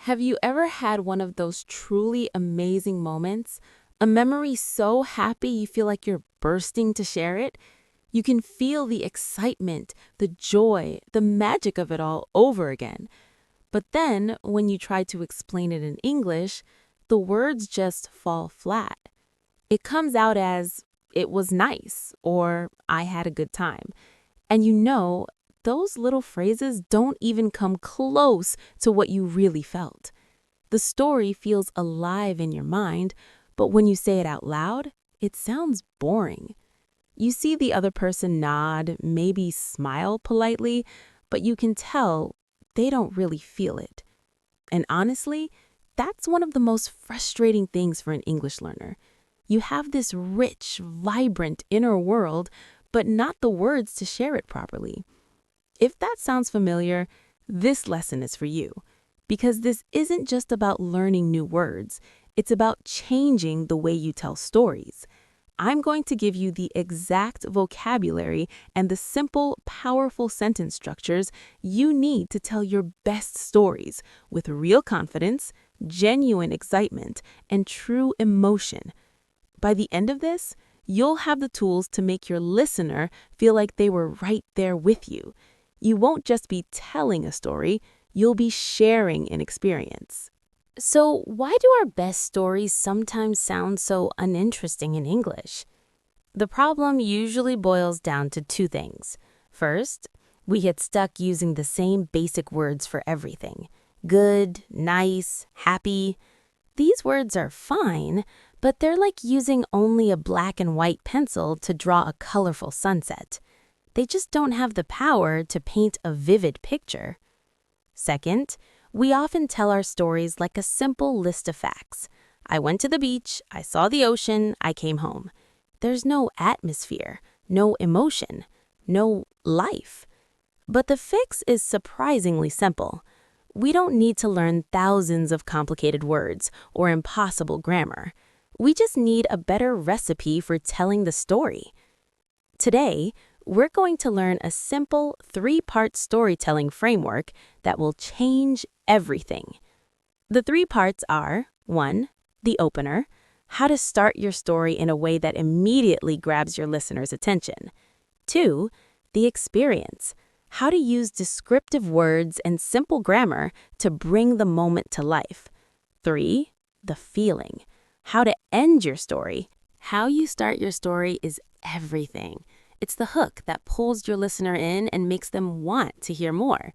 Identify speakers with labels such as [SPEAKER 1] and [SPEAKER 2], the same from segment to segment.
[SPEAKER 1] Have you ever had one of those truly amazing moments? A memory so happy you feel like you're bursting to share it? You can feel the excitement, the joy, the magic of it all over again. But then, when you try to explain it in English, the words just fall flat. It comes out as, "it was nice," or "I had a good time." And those little phrases don't even come close to what you really felt. The story feels alive in your mind, but when you say it out loud, it sounds boring. You see the other person nod, maybe smile politely, but you can tell they don't really feel it. And honestly, that's one of the most frustrating things for an English learner. You have this rich, vibrant inner world, but not the words to share it properly. If that sounds familiar, this lesson is for you. Because this isn't just about learning new words, it's about changing the way you tell stories. I'm going to give you the exact vocabulary and the simple, powerful sentence structures you need to tell your best stories with real confidence, genuine excitement, and true emotion. By the end of this, you'll have the tools to make your listener feel like they were right there with you. You won't just be telling a story, you'll be sharing an experience. So, why do our best stories sometimes sound so uninteresting in English? The problem usually boils down to two things. First, we get stuck using the same basic words for everything. Good, nice, happy. These words are fine, but they're like using only a black and white pencil to draw a colorful sunset. They just don't have the power to paint a vivid picture. Second, we often tell our stories like a simple list of facts. I went to the beach, I saw the ocean, I came home. There's no atmosphere, no emotion, no life. But the fix is surprisingly simple. We don't need to learn thousands of complicated words or impossible grammar. We just need a better recipe for telling the story. Today, we're going to learn a simple 3-part storytelling framework that will change everything. The 3 parts are 1. The opener, how to start your story in a way that immediately grabs your listener's attention. 2. The experience, how to use descriptive words and simple grammar to bring the moment to life. 3. The feeling, how to end your story. How you start your story is everything. It's the hook that pulls your listener in and makes them want to hear more.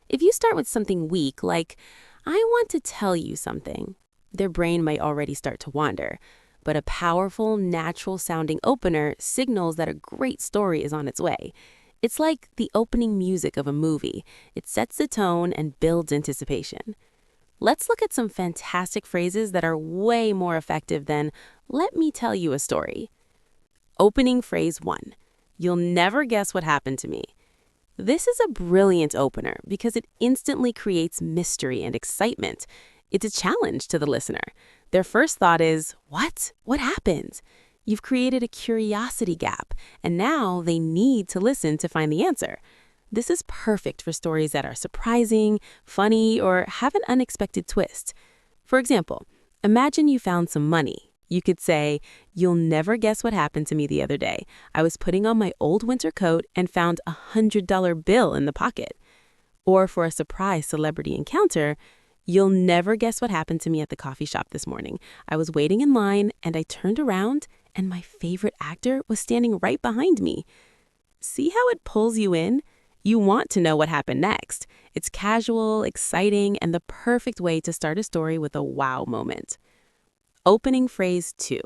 [SPEAKER 1] If you start with something weak, like, "I want to tell you something," their brain might already start to wander. But a powerful, natural-sounding opener signals that a great story is on its way. It's like the opening music of a movie. It sets the tone and builds anticipation. Let's look at some fantastic phrases that are way more effective than, "Let me tell you a story." Opening phrase 1. You'll never guess what happened to me. This is a brilliant opener because it instantly creates mystery and excitement. It's a challenge to the listener. Their first thought is, "What? What happened?" You've created a curiosity gap, and now they need to listen to find the answer. This is perfect for stories that are surprising, funny, or have an unexpected twist. For example, imagine you found some money. You could say, "You'll never guess what happened to me the other day. I was putting on my old winter coat and found a $100 bill in the pocket." Or for a surprise celebrity encounter, "You'll never guess what happened to me at the coffee shop this morning. I was waiting in line and I turned around and my favorite actor was standing right behind me." See how it pulls you in? You want to know what happened next. It's casual, exciting, and the perfect way to start a story with a wow moment. Opening phrase 2.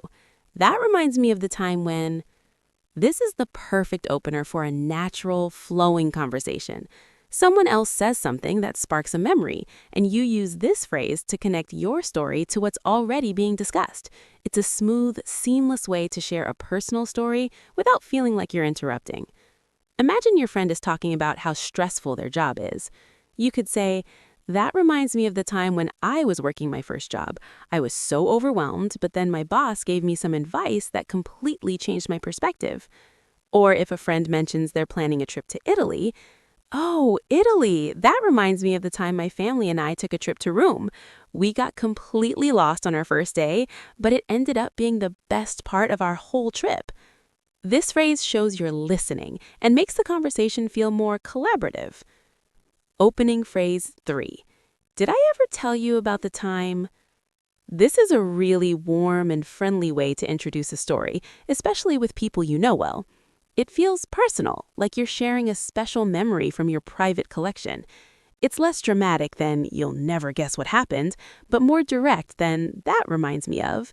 [SPEAKER 1] That reminds me of the time when... This is the perfect opener for a natural, flowing conversation. Someone else says something that sparks a memory, and you use this phrase to connect your story to what's already being discussed. It's a smooth, seamless way to share a personal story without feeling like you're interrupting. Imagine your friend is talking about how stressful their job is. You could say, "That reminds me of the time when I was working my first job. I was so overwhelmed, but then my boss gave me some advice that completely changed my perspective." Or if a friend mentions they're planning a trip to Italy, Oh, Italy! That reminds me of the time my family and I took a trip to Rome. We got completely lost on our first day, but it ended up being the best part of our whole trip. This phrase shows you're listening and makes the conversation feel more collaborative. Opening phrase 3. Did I ever tell you about the time? This is a really warm and friendly way to introduce a story, especially with people you know well. It feels personal, like you're sharing a special memory from your private collection. It's less dramatic than "you'll never guess what happened," but more direct than "that reminds me of."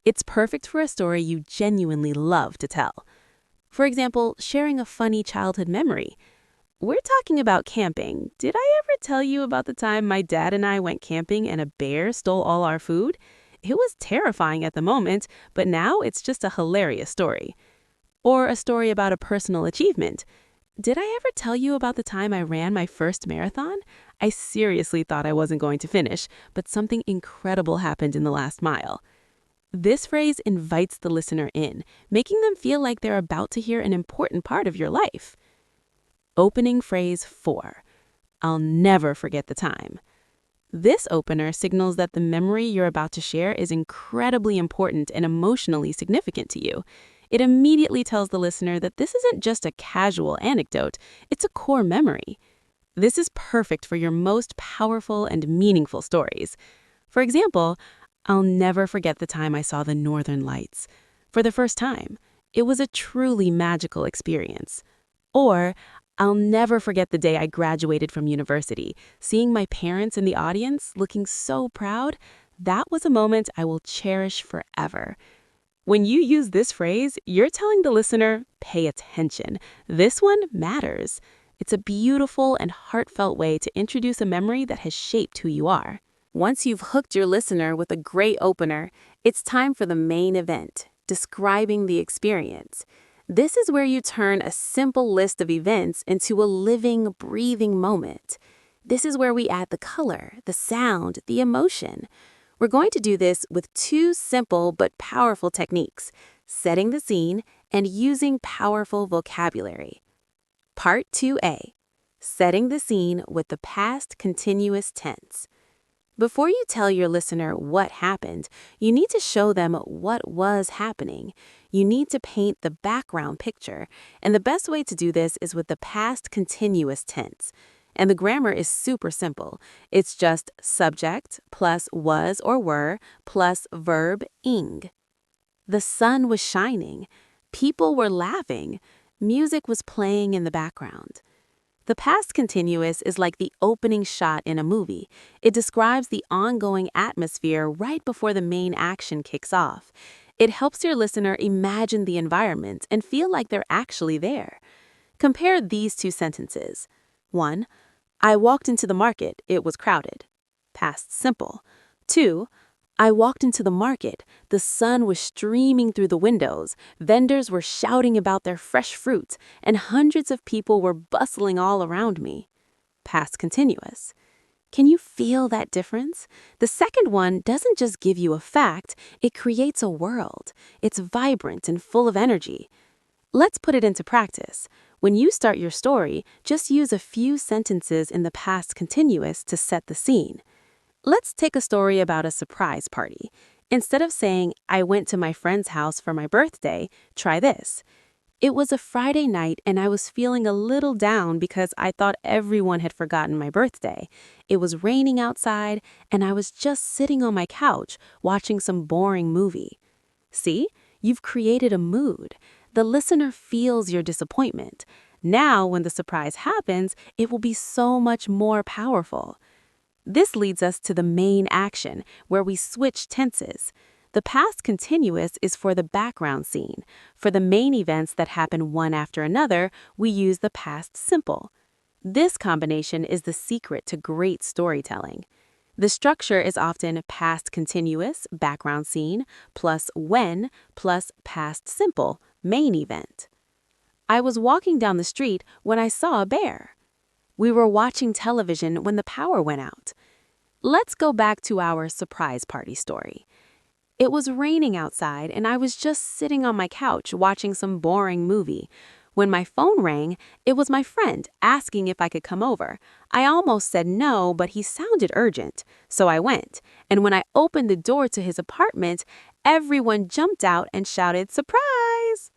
[SPEAKER 1] It's perfect for a story you genuinely love to tell. For example, sharing a funny childhood memory. We're talking about camping. Did I ever tell you about the time my dad and I went camping and a bear stole all our food? It was terrifying at the moment, but now it's just a hilarious story. Or a story about a personal achievement. Did I ever tell you about the time I ran my first marathon? I seriously thought I wasn't going to finish, but something incredible happened in the last mile. This phrase invites the listener in, making them feel like they're about to hear an important part of your life. Opening phrase 4. I'll never forget the time. This opener signals that the memory you're about to share is incredibly important and emotionally significant to you. It immediately tells the listener that this isn't just a casual anecdote, it's a core memory. This is perfect for your most powerful and meaningful stories. For example, I'll never forget the time I saw the Northern Lights. For the first time, it was a truly magical experience. Or, I'll never forget the day I graduated from university. Seeing my parents in the audience looking so proud, that was a moment I will cherish forever. When you use this phrase, you're telling the listener, pay attention. This one matters. It's a beautiful and heartfelt way to introduce a memory that has shaped who you are. Once you've hooked your listener with a great opener, it's time for the main event, describing the experience. This is where you turn a simple list of events into a living, breathing moment. This is where we add the color, the sound, the emotion. We're going to do this with two simple but powerful techniques: setting the scene and using powerful vocabulary. Part 2A, setting the scene with the past continuous tense. Before you tell your listener what happened, you need to show them what was happening. You need to paint the background picture, and the best way to do this is with the past continuous tense. And the grammar is super simple. It's just subject plus was or were plus verb ing. The sun was shining. People were laughing. Music was playing in the background. The past continuous is like the opening shot in a movie. It describes the ongoing atmosphere right before the main action kicks off. It helps your listener imagine the environment and feel like they're actually there. Compare these two sentences. 1. I walked into the market. It was crowded. Past simple. 2. I walked into the market. The sun was streaming through the windows. Vendors were shouting about their fresh fruit, and hundreds of people were bustling all around me. Past continuous. Can you feel that difference? The second one doesn't just give you a fact, it creates a world. It's vibrant and full of energy. Let's put it into practice. When you start your story, just use a few sentences in the past continuous to set the scene. Let's take a story about a surprise party. Instead of saying, I went to my friend's house for my birthday, try this. It was a Friday night and I was feeling a little down because I thought everyone had forgotten my birthday. It was raining outside and I was just sitting on my couch watching some boring movie. See, you've created a mood. The listener feels your disappointment. Now, when the surprise happens, it will be so much more powerful. This leads us to the main action, where we switch tenses. The past continuous is for the background scene. For the main events that happen one after another, we use the past simple. This combination is the secret to great storytelling. The structure is often past continuous, background scene, plus when, plus past simple, main event. I was walking down the street when I saw a bear. We were watching television when the power went out. Let's go back to our surprise party story. It was raining outside and I was just sitting on my couch watching some boring movie. When my phone rang, it was my friend asking if I could come over. I almost said no, but he sounded urgent, so I went. And when I opened the door to his apartment, everyone jumped out and shouted, "Surprise!"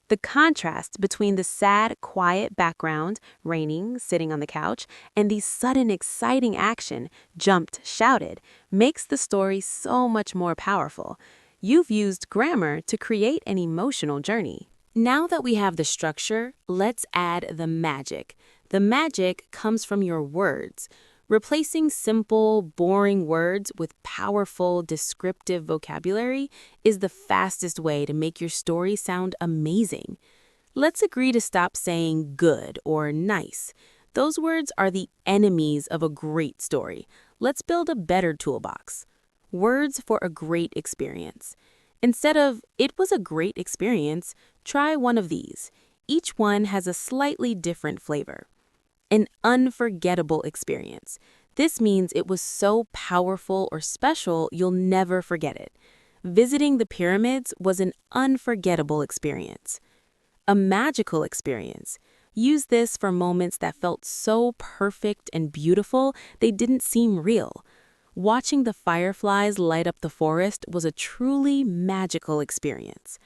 [SPEAKER 1] The contrast between the sad, quiet background, raining, sitting on the couch, and the sudden, exciting action, jumped, shouted, makes the story so much more powerful. You've used grammar to create an emotional journey. Now that we have the structure, let's add the magic. The magic comes from your words. Replacing simple, boring words with powerful, descriptive vocabulary is the fastest way to make your story sound amazing. Let's agree to stop saying good or nice. Those words are the enemies of a great story. Let's build a better toolbox. Words for a great experience. Instead of, "It was a great experience," try one of these. Each one has a slightly different flavor. An unforgettable experience. This means it was so powerful or special you'll never forget it. Visiting the pyramids was an unforgettable experience. A magical experience. Use this for moments that felt so perfect and beautiful they didn't seem real. Watching the fireflies light up the forest was a truly magical experience.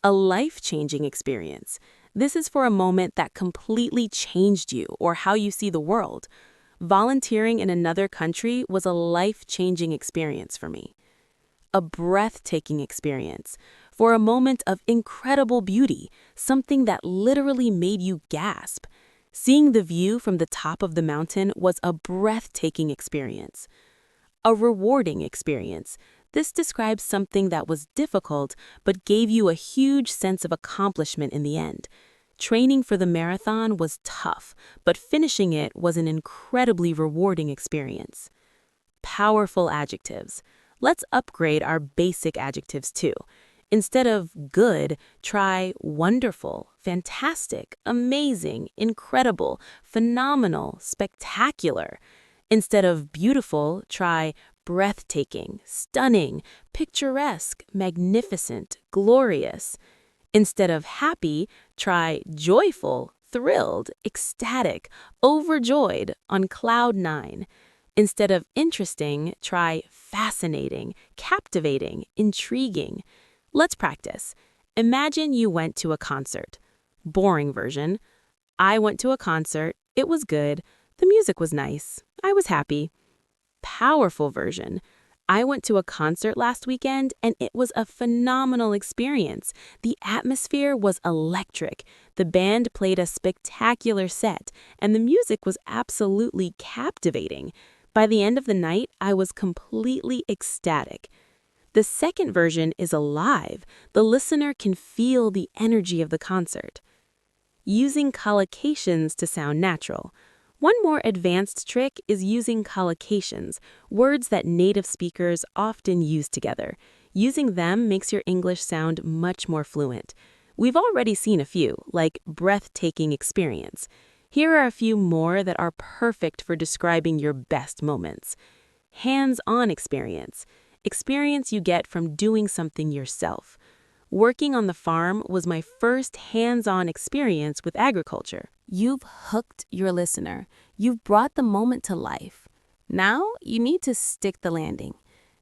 [SPEAKER 1] A life-changing experience. This is for a moment that completely changed you or how you see the world. Volunteering in another country was a life-changing experience for me. A breathtaking experience. For a moment of incredible beauty, something that literally made you gasp. Seeing the view from the top of the mountain was a breathtaking experience. A rewarding experience. This describes something that was difficult but gave you a huge sense of accomplishment in the end. Training for the marathon was tough, but finishing it was an incredibly rewarding experience. Powerful adjectives. Let's upgrade our basic adjectives too. Instead of good, try wonderful, fantastic, amazing, incredible, phenomenal, spectacular. Instead of beautiful, try breathtaking, stunning, picturesque, magnificent, glorious. Instead of happy, try joyful, thrilled, ecstatic, overjoyed, on cloud nine. Instead of interesting, try fascinating, captivating, intriguing. Let's practice. Imagine you went to a concert. Boring version. I went to a concert. It was good. The music was nice. I was happy. Powerful version. I went to a concert last weekend and it was a phenomenal experience. The atmosphere was electric. The band played a spectacular set and the music was absolutely captivating. By the end of the night, I was completely ecstatic. The second version is alive. The listener can feel the energy of the concert. Using collocations to sound natural. One more advanced trick is using collocations, words that native speakers often use together. Using them makes your English sound much more fluent. We've already seen a few, like breathtaking experience. Here are a few more that are perfect for describing your best moments. Hands-on experience. Experience you get from doing something yourself. Working on the farm was my first hands-on experience with agriculture. You've hooked your listener. You've brought the moment to life. Now you need to stick the landing.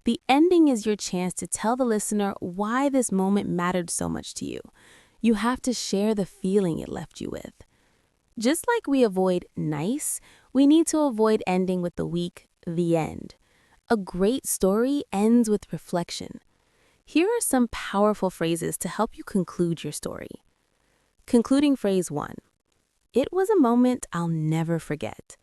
[SPEAKER 1] The ending is your chance to tell the listener why this moment mattered so much to you. You have to share the feeling it left you with. Just like we avoid nice, we need to avoid ending with the weak, the end. A great story ends with reflection. Here are some powerful phrases to help you conclude your story. Concluding phrase 1. It was a moment I'll never forget.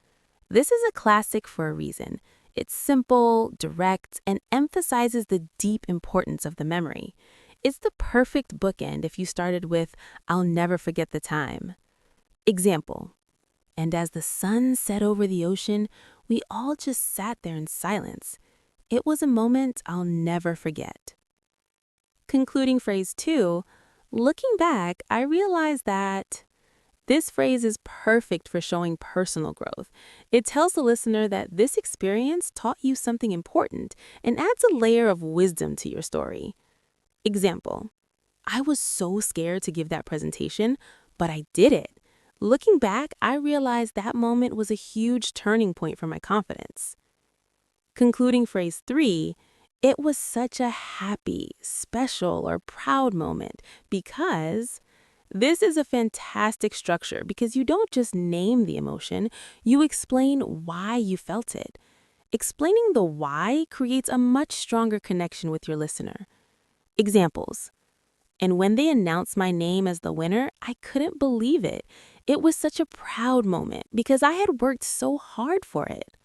[SPEAKER 1] This is a classic for a reason. It's simple, direct, and emphasizes the deep importance of the memory. It's the perfect bookend if you started with, "I'll never forget the time." Example. And as the sun set over the ocean, we all just sat there in silence. It was a moment I'll never forget. Concluding phrase 2, looking back, I realized that. This phrase is perfect for showing personal growth. It tells the listener that this experience taught you something important and adds a layer of wisdom to your story. Example. I was so scared to give that presentation, but I did it. Looking back, I realized that moment was a huge turning point for my confidence. Concluding phrase 3, it was such a happy, special, or proud moment because this is a fantastic structure because you don't just name the emotion, you explain why you felt it. Explaining the why creates a much stronger connection with your listener. Examples. And when they announced my name as the winner, I couldn't believe it. It was such a proud moment because I had worked so hard for it.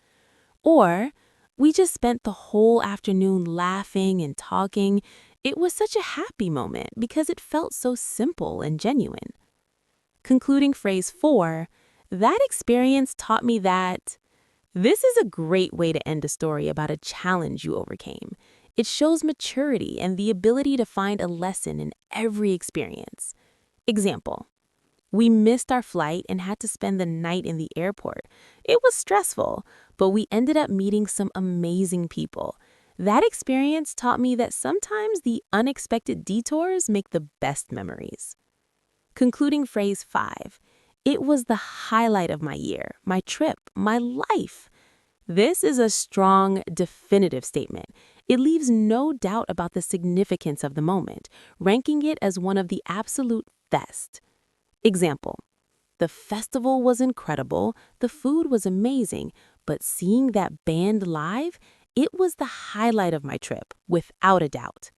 [SPEAKER 1] Or, we just spent the whole afternoon laughing and talking. It was such a happy moment because it felt so simple and genuine. Concluding phrase 4, that experience taught me that this is a great way to end a story about a challenge you overcame. It shows maturity and the ability to find a lesson in every experience. Example. We missed our flight and had to spend the night in the airport. It was stressful, but we ended up meeting some amazing people. That experience taught me that sometimes the unexpected detours make the best memories. Concluding phrase 5, it was the highlight of my year, my trip, my life. This is a strong, definitive statement. It leaves no doubt about the significance of the moment, ranking it as one of the absolute best. Example, the festival was incredible, the food was amazing, but seeing that band live, it was the highlight of my trip, without a doubt.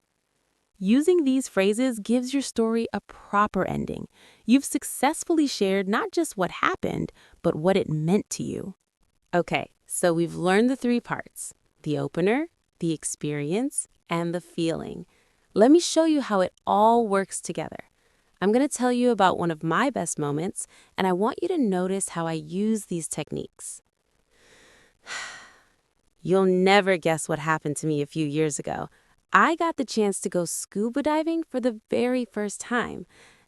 [SPEAKER 1] Using these phrases gives your story a proper ending. You've successfully shared not just what happened, but what it meant to you. Okay, so we've learned the 3 parts: the opener, the experience, and the feeling. Let me show you how it all works together. I'm going to tell you about one of my best moments, and I want you to notice how I use these techniques. You'll never guess what happened to me a few years ago. I got the chance to go scuba diving for the very first time.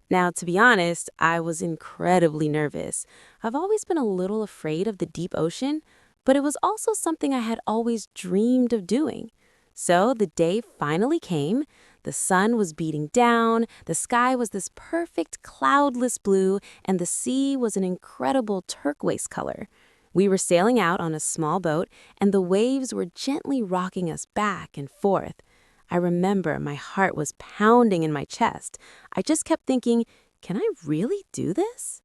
[SPEAKER 1] Now, to be honest, I was incredibly nervous. I've always been a little afraid of the deep ocean, but it was also something I had always dreamed of doing. So the day finally came. The sun was beating down, the sky was this perfect cloudless blue, and the sea was an incredible turquoise color. We were sailing out on a small boat, and the waves were gently rocking us back and forth. I remember my heart was pounding in my chest. I just kept thinking, can I really do this?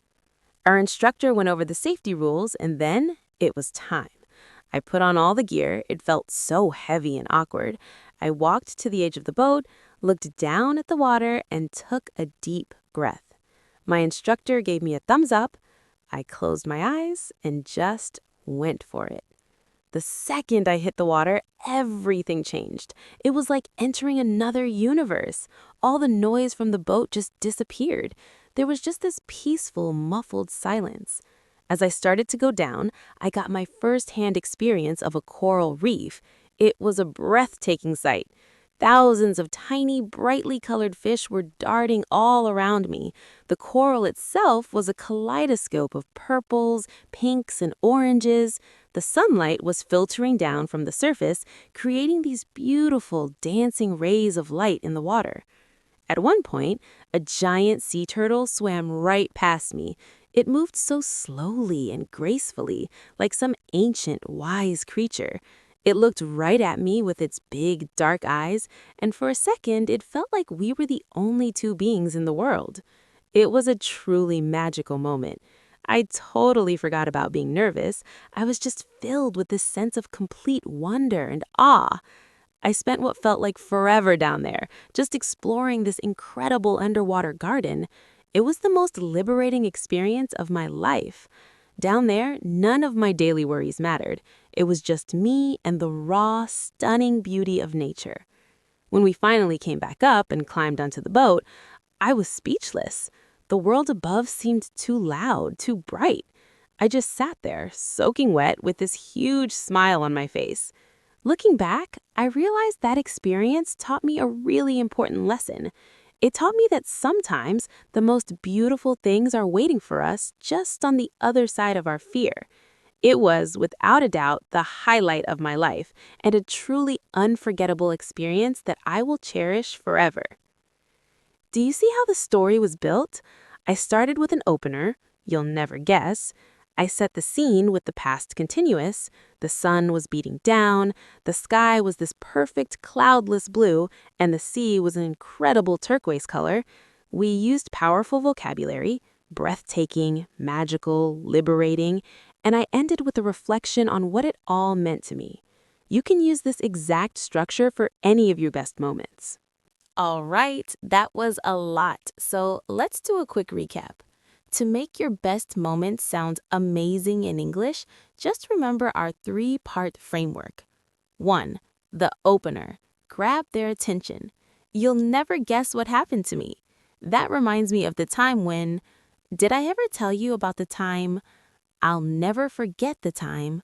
[SPEAKER 1] Our instructor went over the safety rules, and then it was time. I put on all the gear. It felt so heavy and awkward. I walked to the edge of the boat, looked down at the water, and took a deep breath. My instructor gave me a thumbs up. I closed my eyes and just went for it. The second I hit the water, everything changed. It was like entering another universe. All the noise from the boat just disappeared. There was just this peaceful, muffled silence. As I started to go down, I got my first-hand experience of a coral reef. It was a breathtaking sight. Thousands of tiny, brightly colored fish were darting all around me. The coral itself was a kaleidoscope of purples, pinks, and oranges. The sunlight was filtering down from the surface, creating these beautiful, dancing rays of light in the water. At one point, a giant sea turtle swam right past me. It moved so slowly and gracefully, like some ancient, wise creature. It looked right at me with its big, dark eyes, and for a second, it felt like we were the only 2 beings in the world. It was a truly magical moment. I totally forgot about being nervous. I was just filled with this sense of complete wonder and awe. I spent what felt like forever down there, just exploring this incredible underwater garden. It was the most liberating experience of my life. Down there, none of my daily worries mattered. It was just me and the raw, stunning beauty of nature. When we finally came back up and climbed onto the boat, I was speechless. The world above seemed too loud, too bright. I just sat there, soaking wet, with this huge smile on my face. Looking back, I realized that experience taught me a really important lesson. It taught me that sometimes the most beautiful things are waiting for us just on the other side of our fear. It was, without a doubt, the highlight of my life and a truly unforgettable experience that I will cherish forever. Do you see how the story was built? I started with an opener, you'll never guess. I set the scene with the past continuous. The sun was beating down, the sky was this perfect cloudless blue, and the sea was an incredible turquoise color. We used powerful vocabulary, breathtaking, magical, liberating, and I ended with a reflection on what it all meant to me. You can use this exact structure for any of your best moments. All right, that was a lot. So let's do a quick recap. To make your best moments sound amazing in English, just remember our three-part framework. 1. The opener. Grab their attention. You'll never guess what happened to me. That reminds me of the time when, did I ever tell you about the time? I'll never forget the time.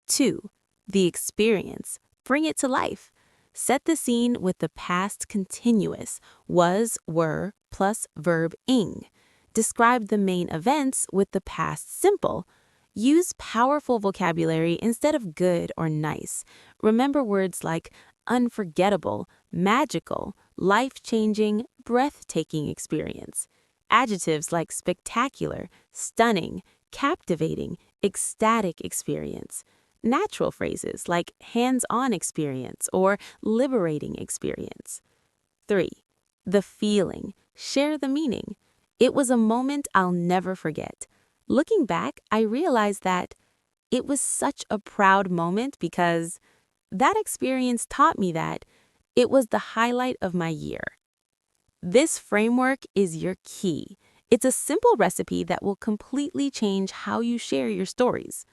[SPEAKER 1] 2. The experience. Bring it to life. Set the scene with the past continuous, was, were, plus verb ing. Describe the main events with the past simple. Use powerful vocabulary instead of good or nice. Remember words like unforgettable, magical, life-changing, breathtaking experience. Adjectives like spectacular, stunning, captivating, ecstatic experience. Natural phrases like hands-on experience or liberating experience. 3. The feeling. Share the meaning. It was a moment I'll never forget. Looking back, I realized that it was such a proud moment because that experience taught me that it was the highlight of my year. This framework is your key. It's a simple recipe that will completely change how you share your stories.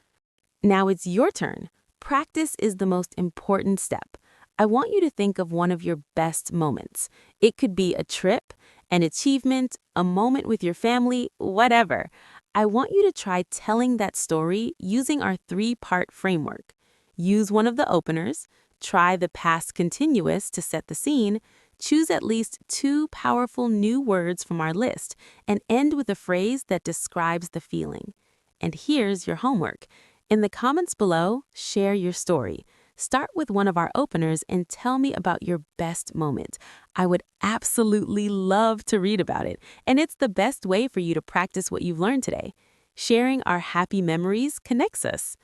[SPEAKER 1] Now it's your turn. Practice is the most important step. I want you to think of one of your best moments. It could be a trip, an achievement, a moment with your family, whatever. I want you to try telling that story using our three-part framework. Use one of the openers, try the past continuous to set the scene, choose at least 2 powerful new words from our list, and end with a phrase that describes the feeling. And here's your homework. In the comments below, share your story. Start with one of our openers and tell me about your best moment. I would absolutely love to read about it, and it's the best way for you to practice what you've learned today. Sharing our happy memories connects us.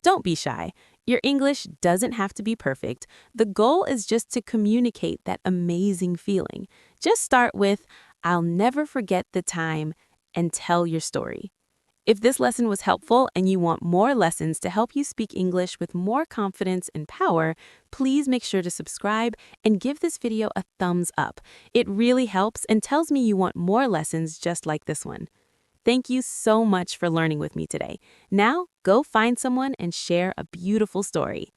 [SPEAKER 1] Don't be shy. Your English doesn't have to be perfect. The goal is just to communicate that amazing feeling. Just start with, I'll never forget the time, and tell your story. If this lesson was helpful and you want more lessons to help you speak English with more confidence and power, please make sure to subscribe and give this video a thumbs up. It really helps and tells me you want more lessons just like this one. Thank you so much for learning with me today. Now, go find someone and share a beautiful story.